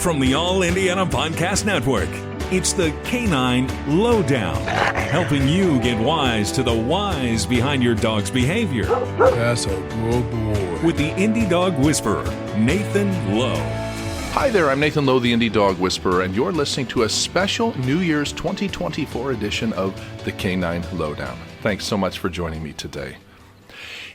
From the All Indiana Podcast Network, it's the Canine Lowe-Down, helping you get wise to the whys behind your dog's behavior. That's a good boy. With the Indie Dog Whisperer, Nathan Lowe. Hi there, I'm Nathan Lowe, the Indie Dog Whisperer, and you're listening to a special New Year's 2024 edition of the Canine Lowe-Down. Thanks so much for joining me today.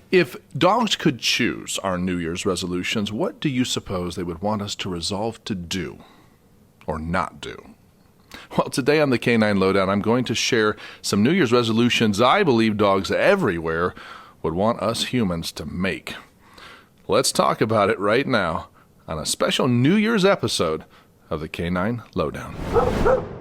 If dogs could choose our New Year's resolutions, what do you suppose they would want us to resolve to do or not do? Well, today on the Canine Lowe-Down, I'm going to share some New Year's resolutions I believe dogs everywhere would want us humans to make. Let's talk about it right now on a special New Year's episode of the Canine Lowe-Down.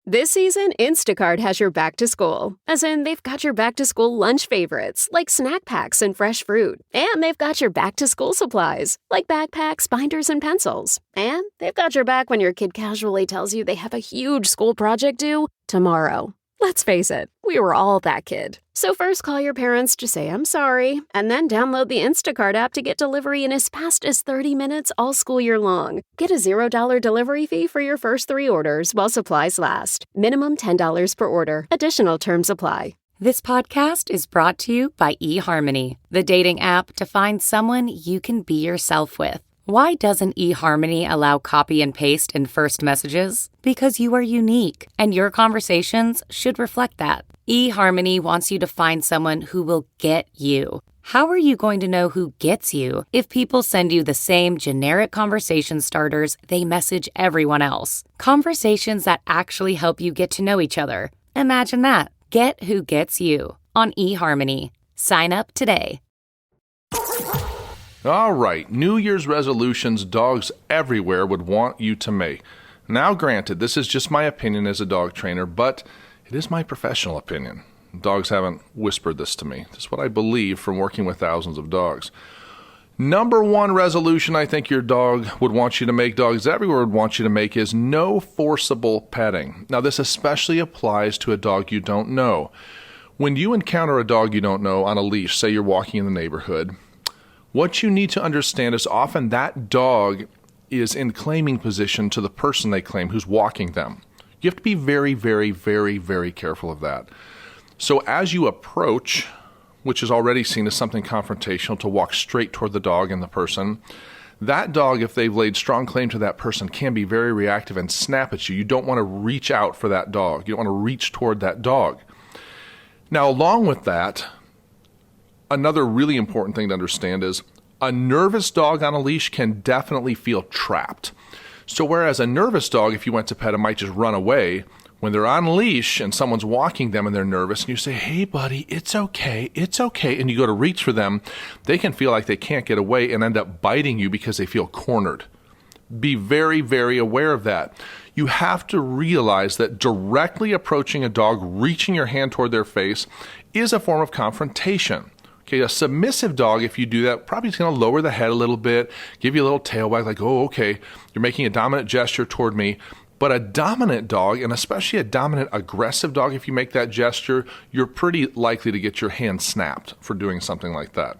This season, Instacart has your back to school. As in, they've got your back to school lunch favorites, like snack packs and fresh fruit. And they've got your back to school supplies, like backpacks, binders, and pencils. And they've got your back when your kid casually tells you they have a huge school project due tomorrow. Let's face it, we were all that kid. So first call your parents to say I'm sorry, and then download the Instacart app to get delivery in as fast as 30 minutes all school year long. Get a $0 delivery fee for your first 3 orders while supplies last. Minimum $10 per order. Additional terms apply. This podcast is brought to you by eHarmony, the dating app to find someone you can be yourself with. Why doesn't eHarmony allow copy and paste in first messages? Because you are unique, and your conversations should reflect that. eHarmony wants you to find someone who will get you. How are you going to know who gets you if people send you the same generic conversation starters they message everyone else? Conversations that actually help you get to know each other. Imagine that. Get who gets you on eHarmony. Sign up today. All right, New Year's resolutions dogs everywhere would want you to make. Now, granted, this is just my opinion as a dog trainer, but it is my professional opinion. Dogs haven't whispered this to me. This is what I believe from working with thousands of dogs. Number one resolution I think your dog would want you to make, dogs everywhere would want you to make, is no forcible petting. Now, this especially applies to a dog you don't know. When you encounter a dog you don't know on a leash, say you're walking in the neighborhood, what you need to understand is often that dog is in claiming position to the person they claim who's walking them. You have to be very, very, very, very careful of that. So as you approach, which is already seen as something confrontational, to walk straight toward the dog and the person, that dog, if they've laid strong claim to that person, can be very reactive and snap at you. You don't want to reach out for that dog. You don't want to reach toward that dog. Now, along with that, another really important thing to understand is a nervous dog on a leash can definitely feel trapped. So whereas a nervous dog, if you went to pet him, might just run away, when they're on leash and someone's walking them and they're nervous and you say, hey buddy, it's okay, and you go to reach for them, they can feel like they can't get away and end up biting you because they feel cornered. Be very, very aware of that. You have to realize that directly approaching a dog, reaching your hand toward their face, is a form of confrontation. Okay, a submissive dog, if you do that, probably is going to lower the head a little bit, give you a little tail wag, like, oh, okay, you're making a dominant gesture toward me. But a dominant dog, and especially a dominant aggressive dog, if you make that gesture, you're pretty likely to get your hand snapped for doing something like that.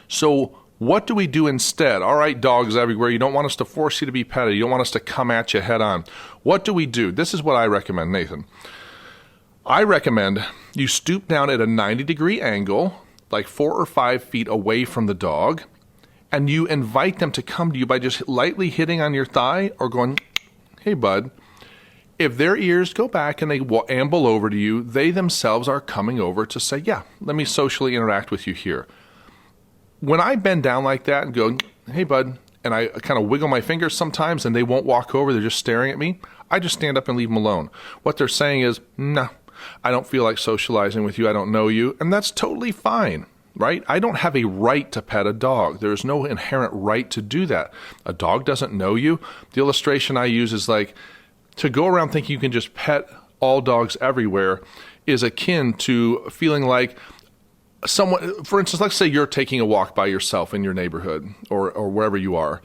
So what do we do instead? All right, dogs everywhere, you don't want us to force you to be petted. You don't want us to come at you head on. What do we do? This is what I recommend, Nathan. I recommend you stoop down at a 90-degree angle, like 4 or 5 feet away from the dog, and you invite them to come to you by just lightly hitting on your thigh or going, hey, bud. If their ears go back and they amble over to you, they themselves are coming over to say, yeah, let me socially interact with you here. When I bend down like that and go, hey, bud, and I kind of wiggle my fingers sometimes and they won't walk over, they're just staring at me, I just stand up and leave them alone. What they're saying is, nah, I don't feel like socializing with you, I don't know you, and that's totally fine, right? I don't have a right to pet a dog. There's no inherent right to do that. A dog doesn't know you. The illustration I use is like, to go around thinking you can just pet all dogs everywhere is akin to feeling like someone, for instance, let's say you're taking a walk by yourself in your neighborhood or wherever you are,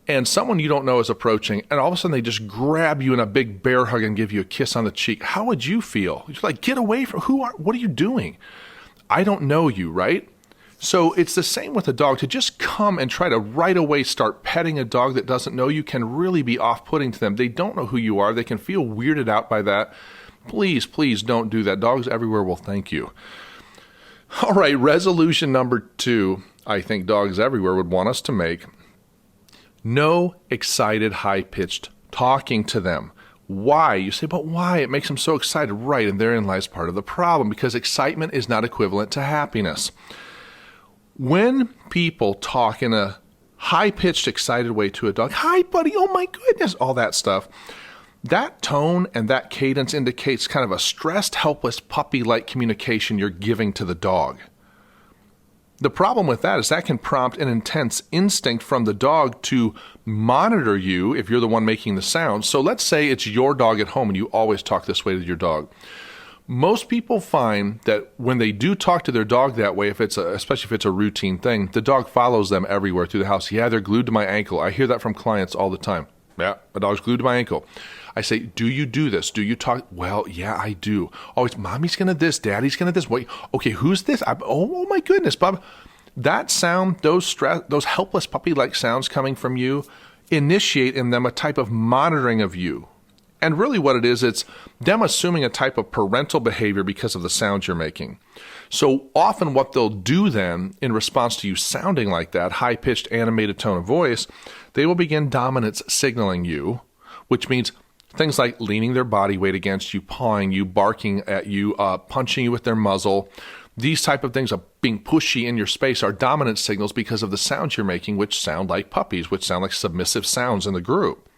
and someone you don't know is approaching, and all of a sudden they just grab you in a big bear hug and give you a kiss on the cheek. How would you feel? You're like, get away from, what are you doing? I don't know you, right? So it's the same with a dog. To just come and try to right away start petting a dog that doesn't know you can really be off-putting to them. They don't know who you are. They can feel weirded out by that. Please, please don't do that. Dogs everywhere will thank you. All right, resolution number 2, I think dogs everywhere would want us to make. No excited, high-pitched talking to them. Why? You say, but why? It makes them so excited. Right, and therein lies part of the problem, because excitement is not equivalent to happiness. When people talk in a high-pitched, excited way to a dog, hi, buddy, oh my goodness, all that stuff, that tone and that cadence indicates kind of a stressed, helpless, puppy-like communication you're giving to the dog. The problem with that is that can prompt an intense instinct from the dog to monitor you if you're the one making the sound. So let's say it's your dog at home and you always talk this way to your dog. Most people find that when they do talk to their dog that way, especially if it's a routine thing, the dog follows them everywhere through the house. Yeah, they're glued to my ankle. I hear that from clients all the time. Yeah, my dog's glued to my ankle. I say, do you do this? Do you talk? Well, yeah, I do. Oh, it's mommy's going to this, daddy's going to this. Wait, okay, who's this? Oh my goodness, Bob. That sound, those helpless puppy-like sounds coming from you initiate in them a type of monitoring of you. And really what it is, it's them assuming a type of parental behavior because of the sounds you're making. So often what they'll do then, in response to you sounding like that, high-pitched, animated tone of voice, they will begin dominance signaling you, which means things like leaning their body weight against you, pawing you, barking at you, punching you with their muzzle. These type of things of being pushy in your space are dominant signals because of the sounds you're making, which sound like puppies, which sound like submissive sounds in the group.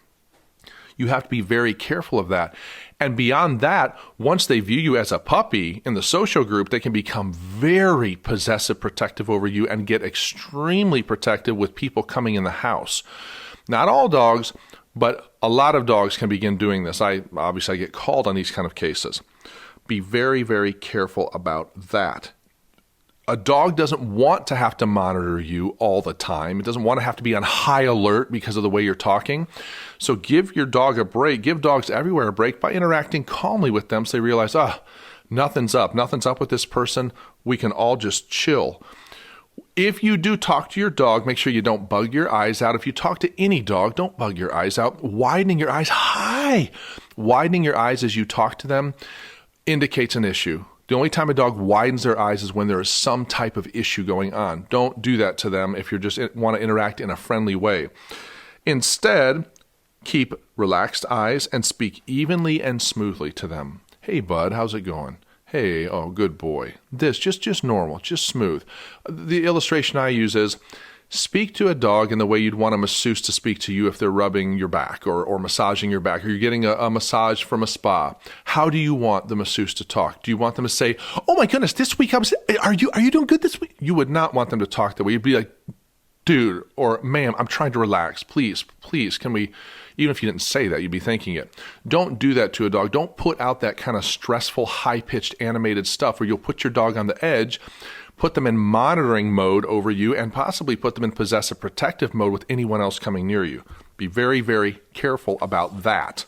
You have to be very careful of that. And beyond that, once they view you as a puppy in the social group, they can become very possessive, protective over you and get extremely protective with people coming in the house. Not all dogs, but a lot of dogs can begin doing this. I get called on these kind of cases. Be very, very careful about that. A dog doesn't want to have to monitor you all the time. It doesn't want to have to be on high alert because of the way you're talking. So give your dog a break. Give dogs everywhere a break by interacting calmly with them so they realize, nothing's up. Nothing's up with this person. We can all just chill. If you do talk to your dog, make sure you don't bug your eyes out. If you talk to any dog, don't bug your eyes out. Widening your eyes, widening your eyes as you talk to them indicates an issue. The only time a dog widens their eyes is when there is some type of issue going on. Don't do that to them if you just want to interact in a friendly way. Instead, keep relaxed eyes and speak evenly and smoothly to them. Hey, bud, how's it going? Hey, oh, good boy. This, just normal, just smooth. The illustration I use is, speak to a dog in the way you'd want a masseuse to speak to you if they're rubbing your back or massaging your back, or you're getting a massage from a spa. How do you want the masseuse to talk? Do you want them to say, oh my goodness, this week are you doing good this week? You would not want them to talk that way. You'd be like, dude, or ma'am, I'm trying to relax. Please, can we, even if you didn't say that, you'd be thinking it. Don't do that to a dog. Don't put out that kind of stressful, high-pitched, animated stuff where you'll put your dog on the edge, put them in monitoring mode over you, and possibly put them in possessive protective mode with anyone else coming near you. Be very, very careful about that.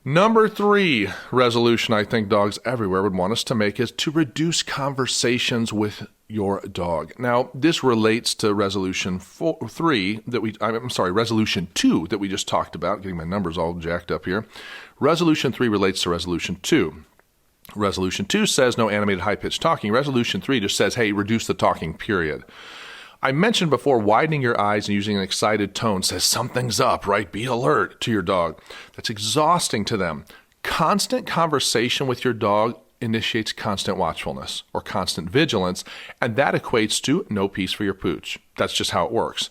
Number 3 resolution I think dogs everywhere would want us to make is to reduce conversations with your dog. Now, this relates to resolution 2 that we just talked about. Getting my numbers all jacked up here. Resolution 3 relates to resolution 2. Resolution 2 says no animated high-pitched talking. Resolution 3 just says, hey, reduce the talking, period. I mentioned before, widening your eyes and using an excited tone says something's up, right? Be alert to your dog. That's exhausting to them. Constant conversation with your dog initiates constant watchfulness or constant vigilance, and that equates to no peace for your pooch. That's just how it works.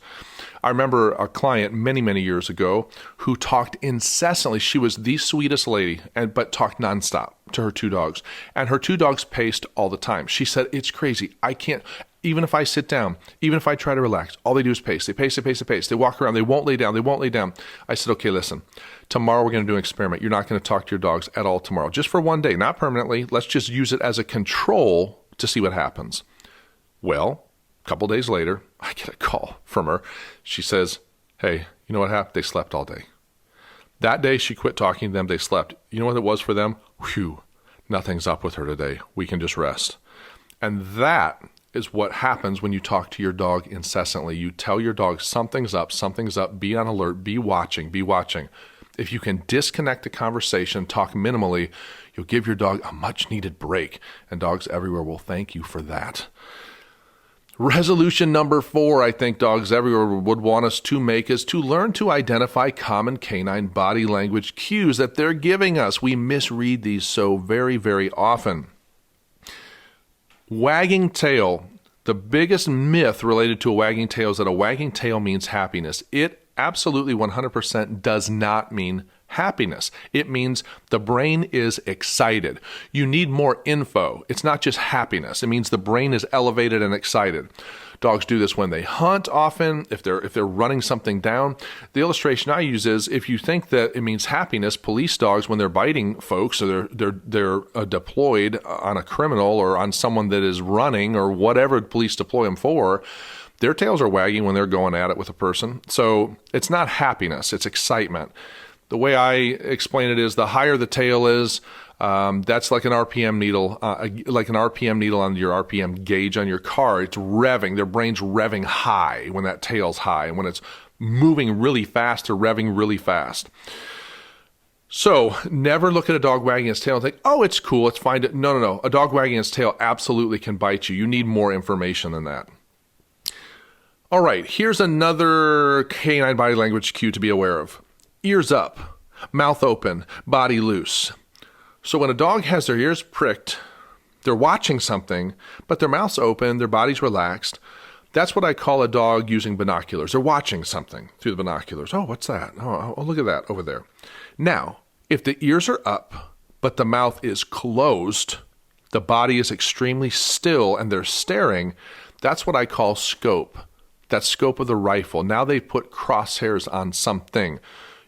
I remember a client many, many years ago who talked incessantly. She was the sweetest lady, but talked nonstop to her 2 dogs. And her 2 dogs paced all the time. She said, it's crazy. I can't, even if I sit down, even if I try to relax, all they do is pace. They pace. They walk around. They won't lay down. I said, okay, listen, tomorrow we're going to do an experiment. You're not going to talk to your dogs at all tomorrow, just for one day, not permanently. Let's just use it as a control to see what happens. Well, a couple days later, I get a call from her. She says, hey, you know what happened? They slept all day. That day, she quit talking to them. They slept. You know what it was for them? Whew, nothing's up with her today. We can just rest. And that is what happens when you talk to your dog incessantly. You tell your dog something's up, be on alert, be watching. If you can disconnect the conversation, talk minimally, you'll give your dog a much needed break, and dogs everywhere will thank you for that. Resolution number 4, I think dogs everywhere would want us to make, is to learn to identify common canine body language cues that they're giving us. We misread these so very, very often. Wagging tail. The biggest myth related to a wagging tail is that a wagging tail means happiness. It absolutely 100% does not mean happiness. It means the brain is excited. You need more info. It's not just happiness. It means the brain is elevated and excited. Dogs do this when they hunt often, if they're running something down. The illustration I use is, if you think that it means happiness, police dogs, when they're biting folks, or they're deployed on a criminal or on someone that is running or whatever police deploy them for, their tails are wagging when they're going at it with a person. So it's not happiness, it's excitement. The way I explain it is, the higher the tail is, that's like an RPM needle, on your RPM gauge on your car. It's revving. Their brain's revving high when that tail's high. And when it's moving really fast, they're revving really fast. So never look at a dog wagging its tail and think, oh, it's cool, it's fine. No. A dog wagging its tail absolutely can bite you. You need more information than that. All right, here's another canine body language cue to be aware of. Ears up, mouth open, body loose. So when a dog has their ears pricked, they're watching something, but their mouth's open, their body's relaxed. That's what I call a dog using binoculars. They're watching something through the binoculars. Oh, what's that? Oh, look at that over there. Now, if the ears are up, but the mouth is closed, the body is extremely still, and they're staring, that's what I call scope. That scope of the rifle. Now they put crosshairs on something.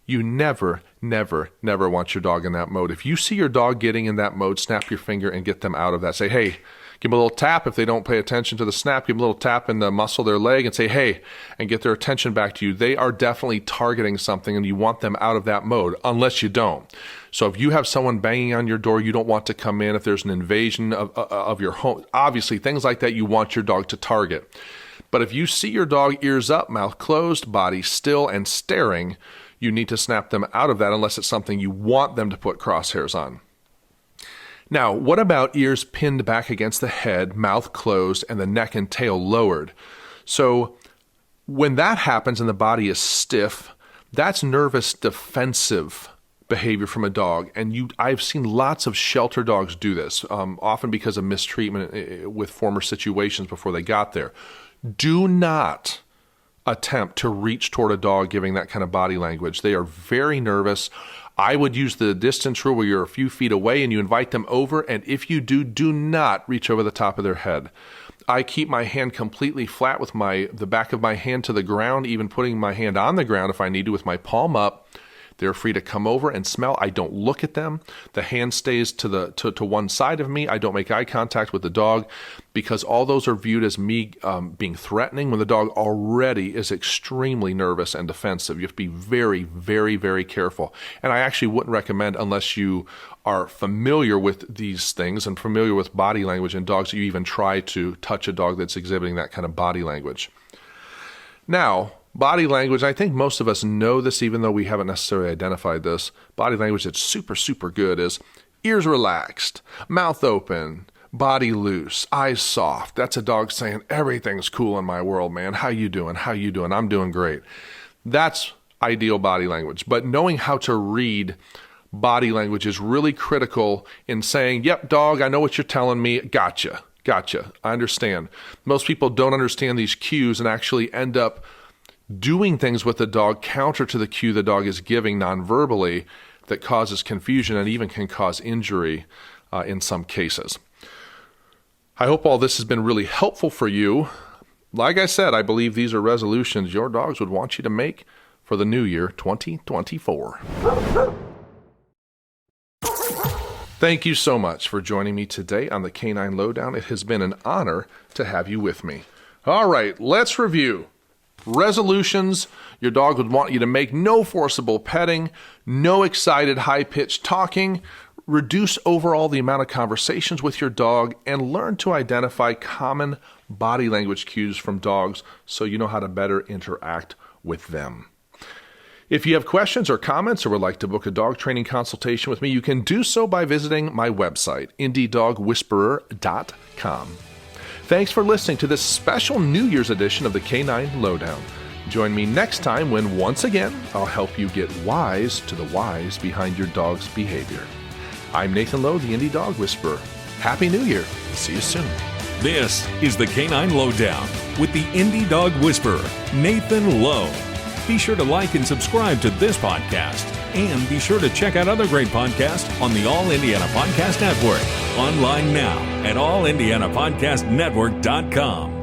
You never want your dog in that mode. If you see your dog getting in that mode, snap your finger and get them out of that. Say, hey, give them a little tap. If they don't pay attention to the snap, give them a little tap in the muscle of their leg and say, hey, and get their attention back to you. They are definitely targeting something, and you want them out of that mode, unless you don't. So if you have someone banging on your door, you don't want to come in. If there's an invasion of your home, obviously things like that you want your dog to target. But if you see your dog ears up, mouth closed, body still and staring, you need to snap them out of that, unless it's something you want them to put crosshairs on. Now, what about ears pinned back against the head, mouth closed, and the neck and tail lowered? So when that happens and the body is stiff, that's nervous defensive behavior from a dog. And I've seen lots of shelter dogs do this, often because of mistreatment with former situations before they got there. Do not attempt to reach toward a dog giving that kind of body language. They are very nervous. I would use the distance rule where you're a few feet away and you invite them over, and if you do not reach over the top of their head. I keep my hand completely flat with the back of my hand to the ground, even putting my hand on the ground if I need to with my palm up. They're free to come over and smell. I don't look at them. The hand stays to one side of me. I don't make eye contact with the dog, because all those are viewed as me being threatening when the dog already is extremely nervous and defensive. You have to be very, very, very careful. And I actually wouldn't recommend, unless you are familiar with these things and familiar with body language in dogs, that you even try to touch a dog that's exhibiting that kind of body language. Now, body language, I think most of us know this, even though we haven't necessarily identified this. Body language that's super, super good is ears relaxed, mouth open, body loose, eyes soft. That's a dog saying, everything's cool in my world, man. How you doing? I'm doing great. That's ideal body language. But knowing how to read body language is really critical in saying, yep, dog, I know what you're telling me. Gotcha. I understand. Most people don't understand these cues and actually end up doing things with the dog counter to the cue the dog is giving non-verbally, that causes confusion and even can cause injury in some cases. I hope all this has been really helpful for you. Like I said, I believe these are resolutions your dogs would want you to make for the new year, 2024. Thank you so much for joining me today on the Canine Lowe-Down. It has been an honor to have you with me. All right, let's review. Resolutions your dog would want you to make: no forcible petting, no excited high-pitched talking, reduce overall the amount of conversations with your dog, and learn to identify common body language cues from dogs so you know how to better interact with them. If you have questions or comments or would like to book a dog training consultation with me, you can do so by visiting my website, IndieDogWhisperer.com. Thanks for listening to this special New Year's edition of the Canine Lowe-Down. Join me next time when, once again, I'll help you get wise to the whys behind your dog's behavior. I'm Nathan Lowe, the Indie Dog Whisperer. Happy New Year. See you soon. This is the Canine Lowe-Down with the Indie Dog Whisperer, Nathan Lowe. Be sure to like and subscribe to this podcast, and be sure to check out other great podcasts on the All Indiana Podcast Network. Online now at allindianapodcastnetwork.com.